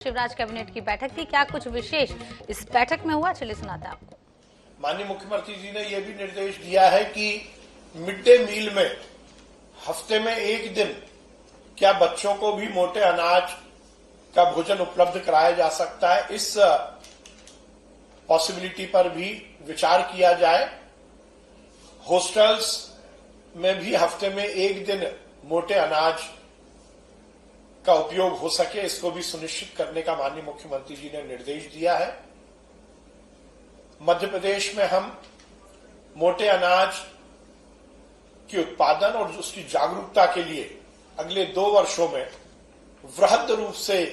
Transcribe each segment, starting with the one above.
Shivraj cabinet की बैठक थी। क्या कुछ विशेष इस बैठक में हुआ, चलिए सुनाते हैं आपको। माननीय मुख्यमंत्री जी ने यह भी निर्देश दिया है कि मिड डे मील में हफ्ते में एक दिन क्या बच्चों को भी मोटे अनाज का भोजन उपलब्ध कराया जा सकता है, इस पॉसिबिलिटी पर भी विचार किया जाए। हॉस्टल्स में भी हफ्ते में एक दिन मोटे अनाज का उपयोग हो सके, इसको भी सुनिश्चित करने का माननीय मुख्यमंत्री जी ने निर्देश दिया है। मध्य प्रदेश में हम मोटे अनाज के उत्पादन और उसकी जागरूकता के लिए अगले 2 वर्षों में वृहद रूप से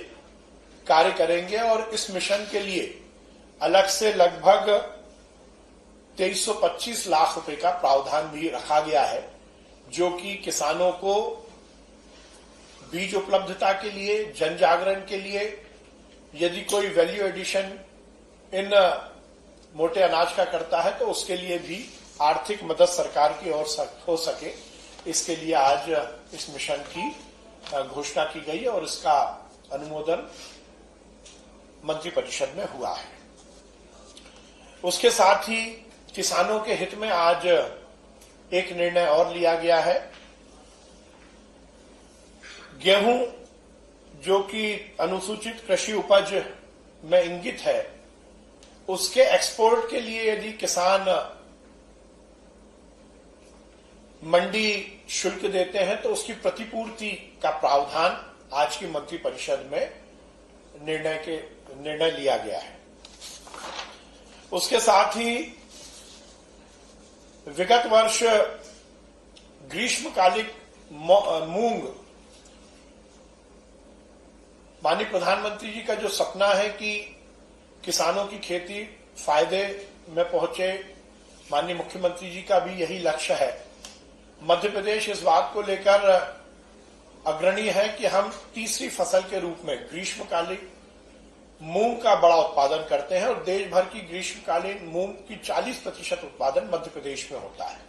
कार्य करेंगे और इस मिशन के लिए अलग से लगभग 2325 लाख रुपए का प्रावधान भी रखा गया है, जो कि किसानों को बीज उपलब्धता के लिए, जन जागरण के लिए, यदि कोई वैल्यू एडिशन इन मोटे अनाज का करता है तो उसके लिए भी आर्थिक मदद सरकार की ओर हो सके, इसके लिए आज इस मिशन की घोषणा की गई है और इसका अनुमोदन मंत्रिपरिषद में हुआ है। उसके साथ ही किसानों के हित में आज एक निर्णय और लिया गया है। गेहूं जो कि अनुसूचित कृषि उपज में इंगित है, उसके एक्सपोर्ट के लिए यदि किसान मंडी शुल्क देते हैं तो उसकी प्रतिपूर्ति का प्रावधान आज की मंत्रिपरिषद में निर्णय लिया गया है। उसके साथ ही विगत वर्ष ग्रीष्मकालिक मूंग, माननीय प्रधानमंत्री जी का जो सपना है कि किसानों की खेती फायदे में पहुंचे, माननीय मुख्यमंत्री जी का भी यही लक्ष्य है। मध्य प्रदेश इस बात को लेकर अग्रणी है कि हम तीसरी फसल के रूप में ग्रीष्मकालीन मूंग का बड़ा उत्पादन करते हैं और देश भर की ग्रीष्मकालीन मूंग की 40% उत्पादन मध्य प्रदेश में होता है।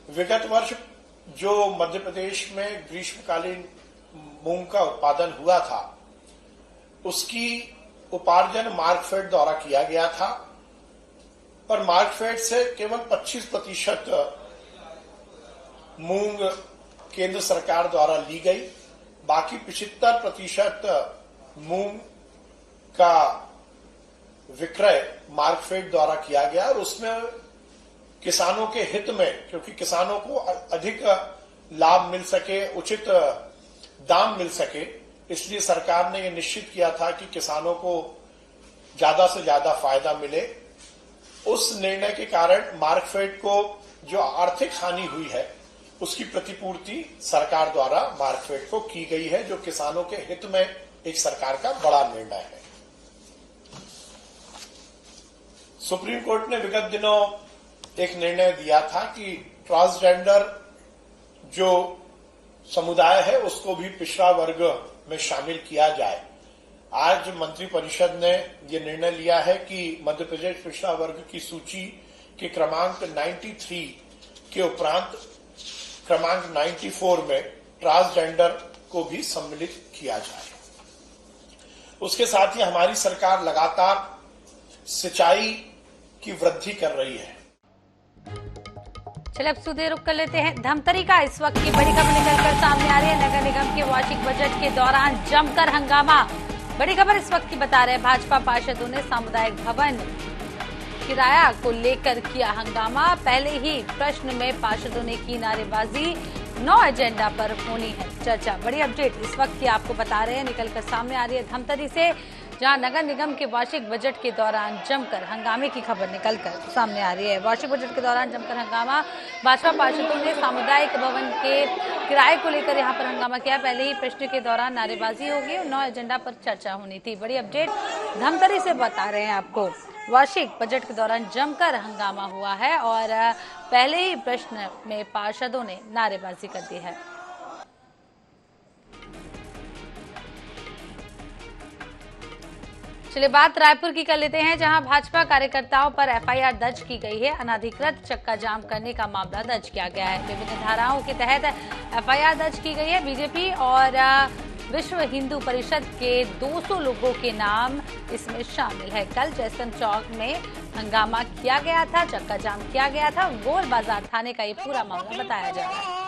विगत वर्ष जो मध्य प्रदेश में ग्रीष्मकालीन मूंग का उत्पादन हुआ था, उसकी उपार्जन मार्कफेड द्वारा किया गया था, पर मार्कफेड से केवल 25% मूंग केंद्र सरकार द्वारा ली गई। बाकी 75% मूंग का विक्रय मार्कफेड द्वारा किया गया और उसमें किसानों के हित में, क्योंकि किसानों को अधिक लाभ मिल सके, उचित दाम मिल सके, इसलिए सरकार ने यह निश्चित किया था कि किसानों को ज्यादा से ज्यादा फायदा मिले। उस निर्णय के कारण मार्कफेड को जो आर्थिक हानि हुई है उसकी प्रतिपूर्ति सरकार द्वारा मार्कफेड को की गई है, जो किसानों के हित में एक सरकार का बड़ा निर्णय है। सुप्रीम कोर्ट ने विगत दिनों एक निर्णय दिया था कि ट्रांसजेंडर जो समुदाय है उसको भी पिछड़ा वर्ग में शामिल किया जाए। आज मंत्रिपरिषद ने यह निर्णय लिया है कि मध्य प्रदेश पिछड़ा वर्ग की सूची के क्रमांक 93 के उपरांत क्रमांक 94 में ट्रांसजेंडर को भी सम्मिलित किया जाए। उसके साथ ही हमारी सरकार लगातार सिंचाई की वृद्धि कर रही है। चलिए अब सुधे रुक कर लेते हैं। धमतरी का इस वक्त की बड़ी खबर निकलकर सामने आ रही है। नगर निगम के वार्षिक बजट के दौरान जमकर हंगामा। बड़ी खबर इस वक्त की बता रहे हैं, भाजपा पार्षदों ने सामुदायिक भवन किराया को लेकर किया हंगामा। पहले ही प्रश्न में पार्षदों ने की नारेबाजी। 9 एजेंडा पर होनी है चर्चा। बड़ी अपडेट इस वक्त की आपको बता रहे हैं, निकलकर सामने आ रही है धमतरी से, जहां नगर निगम के वार्षिक बजट के दौरान जमकर हंगामे की खबर निकलकर सामने आ रही है। वार्षिक बजट के दौरान जमकर हंगामा। भाजपा पार्षदों ने सामुदायिक भवन के किराए को लेकर यहां पर हंगामा किया। पहले ही प्रश्न के दौरान नारेबाजी होगी और 9 एजेंडा पर चर्चा होनी थी। बड़ी अपडेट धमतरी से बता रहे हैं आपको। वार्षिक बजट के दौरान जमकर हंगामा हुआ है और पहले ही प्रश्न में पार्षदों ने नारेबाजी कर दी है। चलिए बात रायपुर की कर लेते हैं, जहां भाजपा कार्यकर्ताओं पर एफआईआर दर्ज की गई है। अनाधिकृत चक्का जाम करने का मामला दर्ज किया गया है। विभिन्न धाराओं के तहत एफआईआर दर्ज की गई है। बीजेपी और विश्व हिंदू परिषद के 200 लोगों के नाम इसमें शामिल है। कल जयस्तंभ चौक में हंगामा किया गया था, चक्का जाम किया गया था। गोल बाजार थाने का ये पूरा मामला बताया जा रहा है।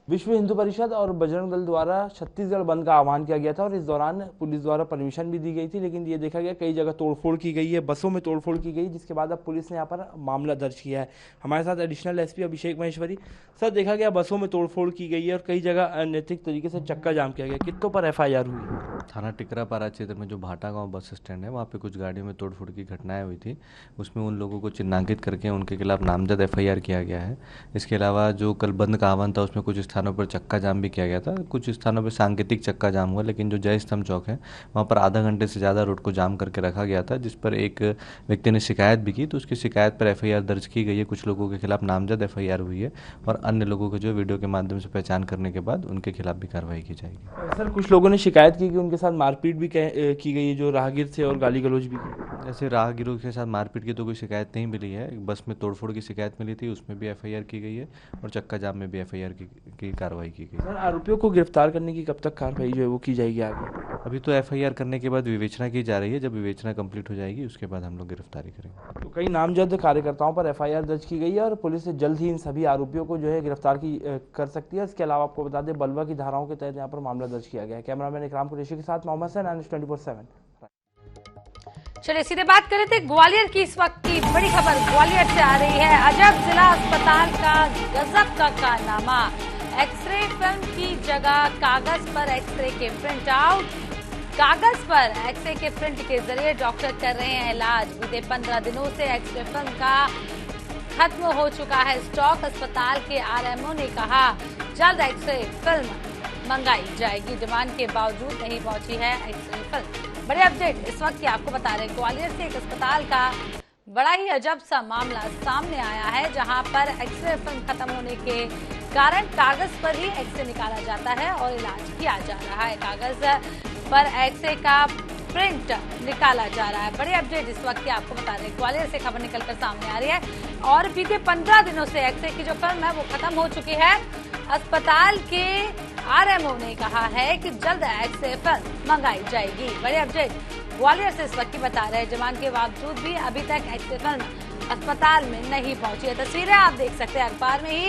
विश्व हिंदू परिषद और बजरंग दल द्वारा छत्तीसगढ़ बंद का आह्वान किया गया था और इस दौरान पुलिस द्वारा परमिशन भी दी गई थी, लेकिन ये देखा गया कई जगह तोड़फोड़ की गई है, बसों में तोड़फोड़ की गई, जिसके बाद अब पुलिस ने यहाँ पर मामला दर्ज किया है। हमारे साथ एडिशनल एसपी अभिषेक महेश्वरी। सर, देखा गया बसों में तोड़फोड़ की गई है और कई जगह अनैतिक तरीके से चक्का जाम किया गया, कितनों पर FIR हुई? थाना टिकरापारा क्षेत्र में जो भाटा गांव बस स्टैंड है, वहाँ पे कुछ गाड़ियों में तोड़फोड़ की घटनाएं हुई थी। उसमें उन लोगों को चिन्हांकित करके उनके खिलाफ नामजद FIR किया गया है। इसके अलावा जो कल बंद का आह्वान था, उसमें कुछ स्थानों पर चक्का जाम भी किया गया था। कुछ स्थानों पर सांकेतिक चक्का जाम हुआ, लेकिन जो जय स्तंभ चौक है वहाँ पर आधा घंटे से ज़्यादा रोड को जाम करके रखा गया था, जिस पर एक व्यक्ति ने शिकायत भी की। तो उसकी शिकायत पर FIR दर्ज की गई है। कुछ लोगों के खिलाफ नामजद FIR हुई है और अन्य लोगों को जो वीडियो के माध्यम से पहचान करने के बाद उनके खिलाफ भी कार्रवाई की जाएगी। सर, कुछ लोगों ने शिकायत की कि उनके साथ मारपीट भी की गई है, जो राहगीर थे, और गाली गलौज भी की। ऐसे राहगीरों के साथ मारपीट की तो कोई शिकायत नहीं मिली है। बस में तोड़फोड़ की शिकायत मिली थी, उसमें भी FIR की गई है और चक्का जाम में भी FIR की कार्रवाई की गई। सर, आरोपियों को गिरफ्तार करने की कब तक कार्रवाई जो है वो की जाएगी आगे? अभी तो FIR करने के बाद विवेचना की जा रही है। जब विवेचना कंप्लीट हो जाएगी उसके बाद हम लोग गिरफ्तारी करेंगे। तो कई नामजद कार्यकर्ताओं पर FIR दर्ज की गई है और पुलिस जल्द ही इन सभी आरोपियों को जो है गिरफ्तार कर सकती है। इसके अलावा आपको बता दें, बलवा की धाराओं के तहत यहाँ पर मामला दर्ज किया गया है। कैमरामैन इकराम कुरैशी के साथ मोहम्मद सैन, NS 24/7। चलिए सीधे बात कर रहे थे ग्वालियर की। इस वक्त की बड़ी खबर ग्वालियर से आ रही है। अजब जिला अस्पताल का गजब का कारनामा। एक्सरे फिल्म की जगह कागज पर एक्सरे के प्रिंट आउट। कागज पर एक्सरे के प्रिंट के जरिए डॉक्टर कर रहे हैं इलाज। बीते 15 दिनों से एक्सरे फिल्म का खत्म हो चुका है स्टॉक। अस्पताल के RMO ने कहा जल्द एक्सरे फिल्म मंगाई जाएगी। डिमांड के बावजूद नहीं पहुंची है एक्सरे फिल्म। बड़े अपडेट इस वक्त की आपको बता रहे हैं। ग्वालियर से एक अस्पताल का बड़ा ही अजब सा मामला सामने आया है, जहां पर एक्सरे फिल्म खत्म होने के कारण कागज पर ही एक्सरे निकाला जाता है और इलाज किया जा रहा है। कागज पर एक्सरे का प्रिंट निकाला जा रहा है। बड़े अपडेट इस वक्त की आपको बता रहे हैं। ग्वालियर से खबर निकलकर सामने आ रही है और बीते 15 दिनों से एक्सरे की जो फिल्म है वो खत्म हो चुकी है। अस्पताल के RMO ने कहा है कि जल्द एक्सरे फिल्म मंगाई जाएगी। बड़े अपडेट ग्वालियर से इस वक्त की बता रहे हैं। डिमांड के बावजूद भी अभी तक एक्सरे फिल्म अस्पताल में नहीं पहुंची है। तस्वीरें आप देख सकते हैं। अखबार में ही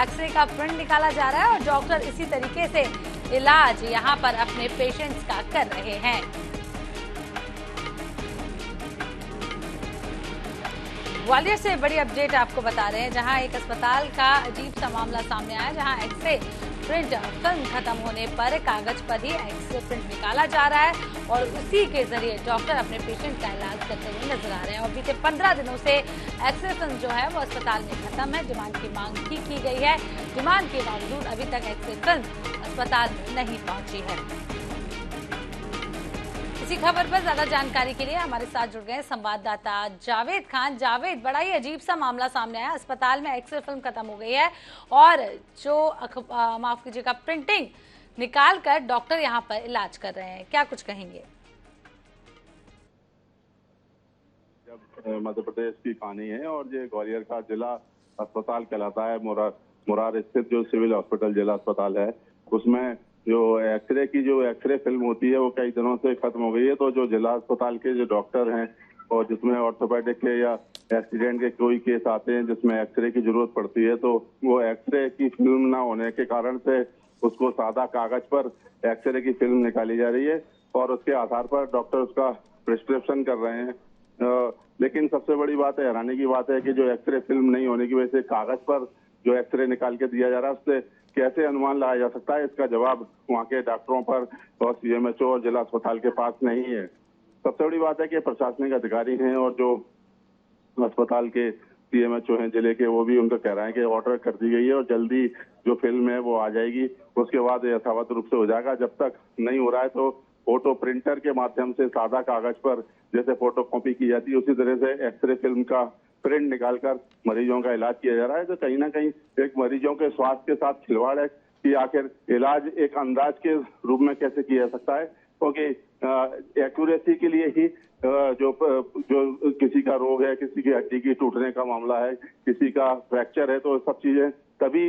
एक्सरे का प्रिंट निकाला जा रहा है और डॉक्टर इसी तरीके से इलाज यहाँ पर अपने पेशेंट्स का कर रहे हैं। ग्वालियर से बड़ी अपडेट आपको बता रहे हैं, जहां एक अस्पताल का अजीब सा मामला सामने आया, जहां एक्सरे प्रिंट फिल्म खत्म होने पर कागज पर ही एक्सरे प्रिंट निकाला जा रहा है और उसी के जरिए डॉक्टर अपने पेशेंट का इलाज करते हुए नजर आ रहे हैं। और बीते 15 दिनों से एक्सरे फिल्म जो है वो अस्पताल में खत्म है। डिमांड की मांग की गई है। डिमांड के बावजूद अभी तक एक्सरे फिल्म अस्पताल में नहीं पहुंची है। इसी खबर पर ज्यादा जानकारी के लिए हमारे साथ जुड़ गए संवाददाता जावेद खान। जावेद, बड़ा ही अजीब सा मामला सामने आया। अस्पताल में एक्सरे फिल्म खत्म हो गई है और जो माफ कीजिएगा प्रिंटिंग निकाल कर डॉक्टर यहां पर इलाज कर रहे हैं, क्या कुछ कहेंगे? जब मध्य प्रदेश की कहानी है और ये ग्वालियर का जिला अस्पताल कहलाता है। मुरार स्थित जो सिविल हॉस्पिटल जिला अस्पताल है, उसमें जो एक्सरे की जो एक्सरे फिल्म होती है वो कई दिनों से खत्म हो गई है। तो जो जिला अस्पताल के जो डॉक्टर हैं और जिसमें ऑर्थोपेडिक के या एक्सीडेंट के कोई केस आते हैं जिसमें एक्सरे की जरूरत पड़ती है, तो वो एक्सरे की फिल्म ना होने के कारण से उसको सादा कागज पर एक्सरे की फिल्म निकाली जा रही है और उसके आधार पर डॉक्टर उसका प्रिस्क्रिप्शन कर रहे हैं। लेकिन सबसे बड़ी बात है, हैरानी की बात है कि जो एक्सरे फिल्म नहीं होने की वजह से कागज पर जो एक्सरे निकाल के दिया जा रहा है उससे कैसे अनुमान लगाया जा सकता है, इसका जवाब वहाँ के डॉक्टरों पर और CMHO और जिला अस्पताल के पास नहीं है। सबसे बड़ी बात है कि प्रशासनिक अधिकारी हैं और जो अस्पताल के CMHO हैं जिले के, वो भी उनका कह रहे हैं कि ऑर्डर कर दी गई है और जल्दी जो फिल्म है वो आ जाएगी। उसके बाद यथावत रूप से हो जाएगा। जब तक नहीं हो रहा है तो फोटो प्रिंटर के माध्यम से सादा कागज पर जैसे फोटो कॉपी की जाती है उसी तरह से एक्सरे फिल्म का प्रिंट निकालकर मरीजों का इलाज किया जा रहा है। तो कहीं ना कहीं एक मरीजों के स्वास्थ्य के साथ खिलवाड़ है कि आखिर इलाज एक अंदाज के रूप में कैसे किया जा सकता है, क्योंकि एक्यूरेसी के लिए ही जो किसी का रोग है, किसी की हड्डी की टूटने का मामला है, किसी का फ्रैक्चर है, तो सब चीजें तभी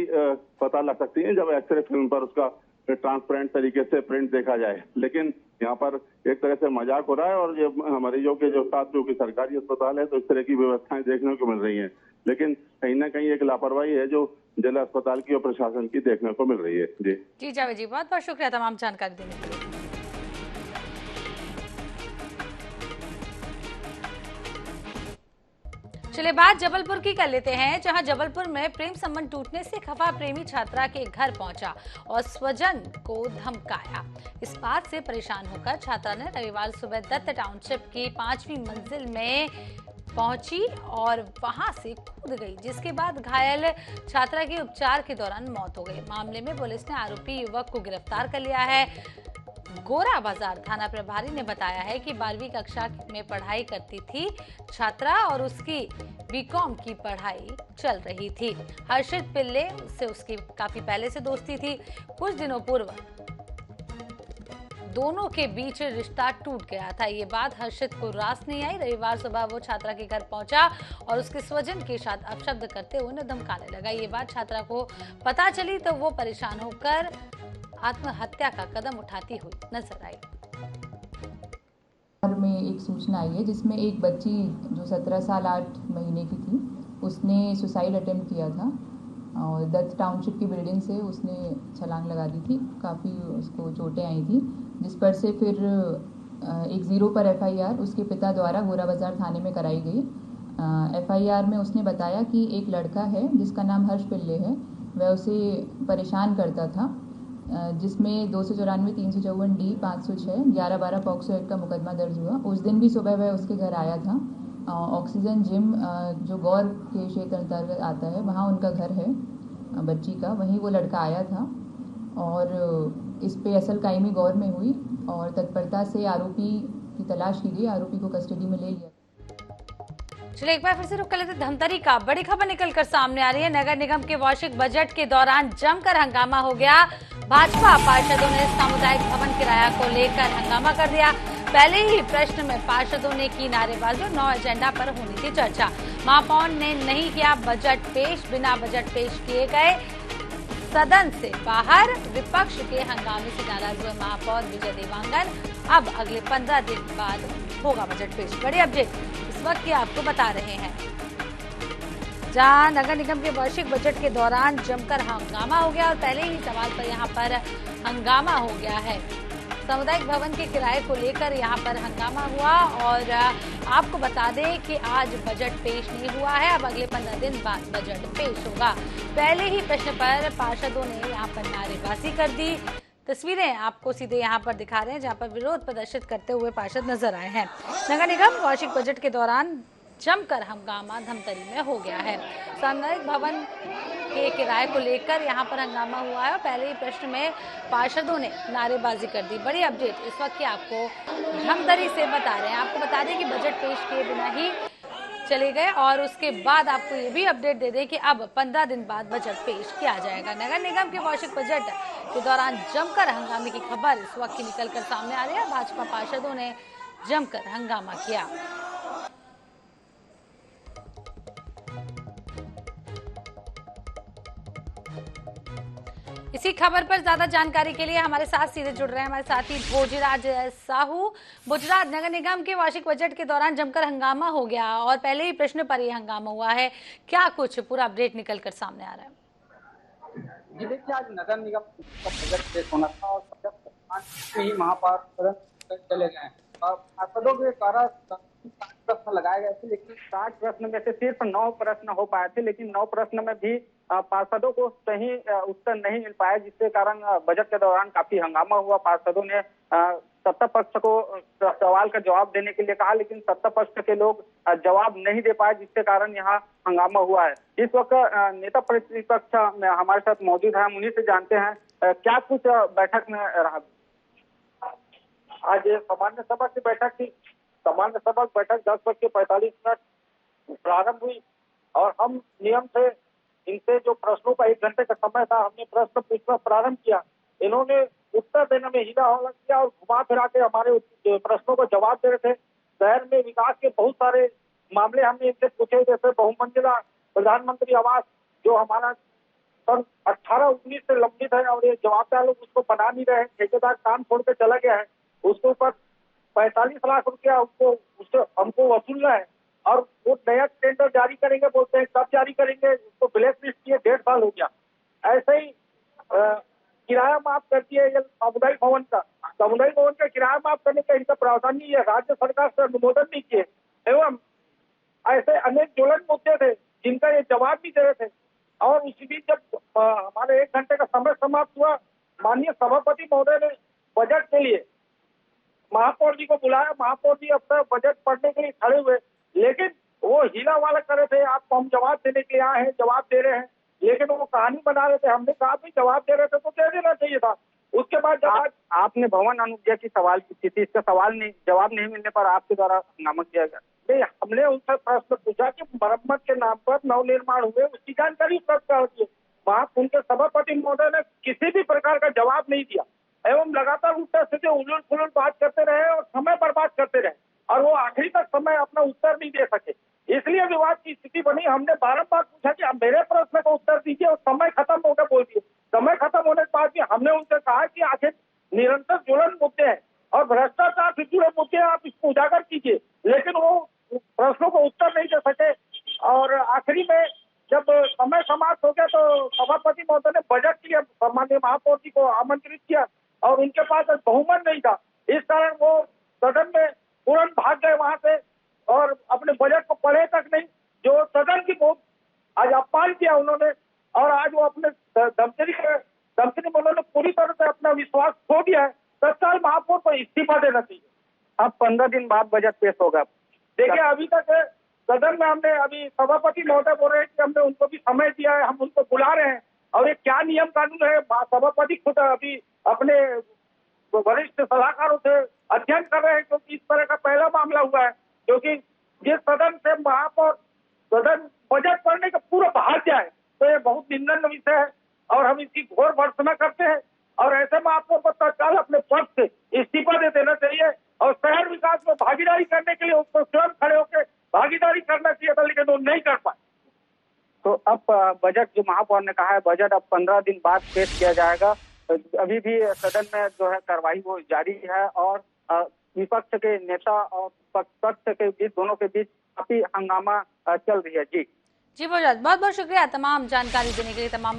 पता लग सकती है जब एक्सरे फिल्म पर उसका ट्रांसपेरेंट तरीके से प्रिंट देखा जाए। लेकिन यहाँ पर एक तरह से मजाक हो रहा है और ये मरीजों के जो साथ, जो कि सरकारी अस्पताल है, तो इस तरह की व्यवस्थाएं देखने को मिल रही हैं। लेकिन कहीं ना कहीं एक लापरवाही है जो जिला अस्पताल की और प्रशासन की देखने को मिल रही है। जी जावेद जी, बहुत बहुत शुक्रिया तमाम जानकारी देने के लिए। चलिए बात जबलपुर की कर लेते हैं, जहां जबलपुर में प्रेम संबंध टूटने से खफा प्रेमी छात्रा के घर पहुंचा और स्वजन को धमकाया। इस बात से परेशान होकर छात्रा ने रविवार सुबह दत्त टाउनशिप की 5वीं मंजिल में पहुंची और वहां से कूद गई, जिसके बाद घायल छात्रा की उपचार के दौरान मौत हो गई। मामले में पुलिस ने आरोपी युवक को गिरफ्तार कर लिया है। गोरा बाजार थाना प्रभारी ने बताया है कि 12वीं कक्षा में पढ़ाई करती थी छात्रा और उसकी बीकॉम की पढ़ाई चल रही थी। हर्षित पिल्ले से उसकी काफी पहले से दोस्ती थी। कुछ दिनों पूर्व दोनों के बीच रिश्ता टूट गया था। ये बात हर्षित को रास नहीं आई। रविवार सुबह वो छात्रा के घर पहुंचा और उसके स्वजन के साथ अपशब्द करते हुए उन्हें धमकाने लगा। ये बात छात्रा को पता चली तो वो परेशान होकर आत्महत्या का कदम उठाती हुई नजर आई। में एक सूचना आई है जिसमें एक बच्ची जो 17 साल 8 महीने की थी, उसने सुसाइड अटेम्प्ट किया था और दत्त टाउनशिप की बिल्डिंग से उसने छलांग लगा दी थी। काफ़ी उसको चोटें आई थी, जिस पर से फिर 10 पर FIR उसके पिता द्वारा गोरा बाजार थाने में कराई गई। FIR में उसने बताया कि एक लड़का है जिसका नाम हर्ष पिल्ले है, वह उसे परेशान करता था, जिसमें 294, 354 D, 506, 11-12 पॉक्सो एक्ट का मुकदमा दर्ज हुआ। उस दिन भी सुबह वह उसके घर आया था। ऑक्सीजन जिम जो गौर के क्षेत्र अंतर्गत आता है, वहाँ उनका घर है बच्ची का, वहीं वो लड़का आया था और इस पे असल कायमी गौर में हुई और तत्परता से आरोपी की तलाश की गई। आरोपी को कस्टडी में ले लिया। चलिए एक बार फिर से रुक कर लेते धमतरी का। बड़ी खबर निकलकर सामने आ रही है। नगर निगम के वार्षिक बजट के दौरान जमकर हंगामा हो गया। भाजपा पार्षदों ने सामुदायिक भवन किराया को लेकर हंगामा कर दिया। पहले ही प्रश्न में पार्षदों ने की नारेबाजी और 9 एजेंडा पर होनी थी चर्चा। महापौर ने नहीं किया बजट पेश। बिना बजट पेश किए गए सदन से बाहर। विपक्ष के हंगामे से नाराज हुए महापौर विजय देवांगन। अब अगले 15 दिन बाद होगा बजट पेश। बड़ी अपडेट इस वक्त की आपको बता रहे हैं, जहां नगर निगम के वार्षिक बजट के दौरान जमकर हंगामा हो गया और पहले ही सवाल पर यहां पर हंगामा हो गया है। सामुदायिक भवन के किराए को लेकर यहां पर हंगामा हुआ और आपको बता दें कि आज बजट पेश नहीं हुआ है। अब अगले 15 दिन बाद बजट पेश होगा। पहले ही प्रश्न पर पार्षदों ने यहां पर नारेबाजी कर दी। तस्वीरें आपको सीधे यहां पर दिखा रहे हैं, जहां पर विरोध प्रदर्शित करते हुए पार्षद नजर आए हैं। नगर निगम वार्षिक बजट के दौरान जमकर हंगामा धमतरी में हो गया है। सामुदायिक भवन के किराए को लेकर यहां पर हंगामा हुआ है और पहले ही प्रश्न में पार्षदों ने नारेबाजी कर दी। बड़ी अपडेट इस वक्त की आपको धमतरी से बता रहे हैं। आपको बता दें कि बजट पेश किए बिना ही चले गए और उसके बाद आपको ये भी अपडेट दे दें कि अब 15 दिन बाद बजट पेश किया जाएगा। नगर निगम के वार्षिक बजट के दौरान जमकर हंगामे की खबर इस वक्त की निकलकर सामने आ रही है। भाजपा पार्षदों ने जमकर हंगामा किया। इसी खबर पर ज्यादा जानकारी के लिए हमारे साथ सीधे जुड़ रहे हैं हमारे साथी भोजराज साहू। भोजराज, नगर निगम के वार्षिक बजट के दौरान जमकर हंगामा हो गया और पहले ही प्रश्न पर यह हंगामा हुआ है, क्या कुछ पूरा अपडेट निकलकर सामने आ रहा है? जी देखिए, आज नगर निगम का बजट पेश होना था और ही महापार्षद चले गए और पार्षदों के द्वारा 60 प्रश्न लगाए गए थे, लेकिन 60 प्रश्न में से सिर्फ 9 प्रश्न हो पाए थे। लेकिन 9 प्रश्न में भी पार्षदों को सही उत्तर नहीं मिल पाया, जिसके कारण बजट के दौरान काफी हंगामा हुआ। पार्षदों ने सत्ता पक्ष को सवाल का जवाब देने के लिए कहा, लेकिन सत्ता पक्ष के लोग जवाब नहीं दे पाए, जिसके कारण यहाँ हंगामा हुआ है। इस वक्त नेता प्रतिपक्ष हमारे साथ मौजूद है, हम उन्हीं से जानते हैं क्या कुछ बैठक में रहा। आज सामान्य सभा की बैठक थी। सामान्य सभा की बैठक 10:45 प्रारंभ हुई और हम नियम से इनसे जो प्रश्नों का 1 घंटे का समय था, हमने प्रश्न पूछना प्रारंभ किया। इन्होंने उत्तर देने में हीला हौला किया और घुमा फिरा के हमारे प्रश्नों को जवाब दे रहे थे। शहर में विकास के बहुत सारे मामले हमने इनसे पूछे, जैसे बहुमंजिला प्रधानमंत्री आवास जो हमारा सन 18-19 से लंबित है और ये जवाबदार लोग उसको बना नहीं रहे हैं। ठेकेदार काम छोड़ के चला गया है, उसके ऊपर 45 लाख रुपया हमको वसूलना है और वो नया टेंडर जारी करेंगे बोलते हैं, कब जारी करेंगे, उसको ब्लैक लिस्ट किए 1.5 साल हो गया। ऐसे ही किराया माफ कर दिया ये सामुदायिक भवन का किराया माफ करने का इनका प्रावधान नहीं है, राज्य सरकार से अनुमोदन नहीं किए एवं ऐसे अनेक ज्वलन मुद्दे थे जिनका ये जवाब नहीं दे रहे थे। और उसी बीच जब हमारे 1 घंटे का समय समाप्त हुआ, माननीय सभापति महोदय ने बजट के लिए महापौर जी को बुलाया। महापौर जी अब तक बजट पढ़ने के लिए खड़े हुए, लेकिन वो हीला वाला कर रहे थे, आपको हम जवाब देने के लिए आए हैं, जवाब दे रहे हैं, लेकिन वो कहानी बना रहे थे। हमने कहा भी जवाब दे रहे थे तो दे देना चाहिए था। उसके बाद जब आपने भवन अनुज्ञा की सवाल की थी, इसका जवाब नहीं मिलने पर आपके द्वारा हंगामा किया गया। नहीं, हमने उनसे प्रश्न पूछा कि मरम्मत के नाम पर नवनिर्माण हुए, उसकी जानकारी प्राप्त करती है। वहाँ उनके सभापति महोदय ने किसी भी प्रकार का जवाब नहीं दिया एवं लगातार उल्टा सीधे उलट फुलट बात करते रहे और समय बर्बाद करते रहे और वो आखिरी तक समय अपना उत्तर नहीं दे सके, इसलिए विवाद की स्थिति बनी। हमने बारंबार पूछा कि आप मेरे प्रश्न का उत्तर दीजिए और समय खत्म हो गया बोल दिए। समय खत्म होने के बाद भी हमने उनसे कहा कि आखिर निरंतर ज्वलन मुद्दे हैं और भ्रष्टाचार से जुड़े मुद्दे आप इसको उजागर कीजिए, लेकिन वो प्रश्नों को उत्तर नहीं दे सके। और आखिरी में जब समय समाप्त हो गया तो सभापति महोदय ने बजट के लिए माननीय महापौर जी को आमंत्रित किया और उनके पास बहुमत नहीं था, इस कारण वो सदन में तुरंत भाग गए वहां से और अपने बजट को पढ़े तक नहीं, जो सदन की बहुत आज अपमान किया उन्होंने। और आज वो अपने धमतरी में उन्होंने पूरी तरह से अपना विश्वास खो दिया है। तत्काल महापौर को इस्तीफा देना चाहिए। अब 15 दिन बाद बजट पेश होगा। देखिए, अभी तक सदन में हमने अभी सभापति महोदय बोल रहे हैं कि हमने उनको भी समय दिया है, हम उनको बुला रहे हैं और ये क्या नियम कानून है, सभापति खुद अभी अपने वरिष्ठ सलाहकारों से अध्ययन कर रहे हैं, क्योंकि इस तरह का पहला मामला हुआ है। क्योंकि जिस सदन से महापौर सदन बजट पढ़ने का पूरा भाग जाए तो ये बहुत निंदनीय विषय है और हम इसकी घोर भर्त्सना करते हैं। और ऐसे में आपको तत्काल अपने पद से इस्तीफा दे देना चाहिए और शहर विकास में भागीदारी करने के लिए उसको स्वयं खड़े होकर भागीदारी करना चाहिए था, लेकिन वो नहीं कर पाए। तो अब बजट जो महापौर ने कहा है, बजट अब 15 दिन बाद पेश किया जाएगा। अभी भी सदन में जो है कार्रवाई वो जारी है और विपक्ष के नेता और पक्ष के बीच, दोनों के बीच काफी हंगामा चल रही है। जी बहुत बहुत शुक्रिया तमाम जानकारी देने के लिए, तमाम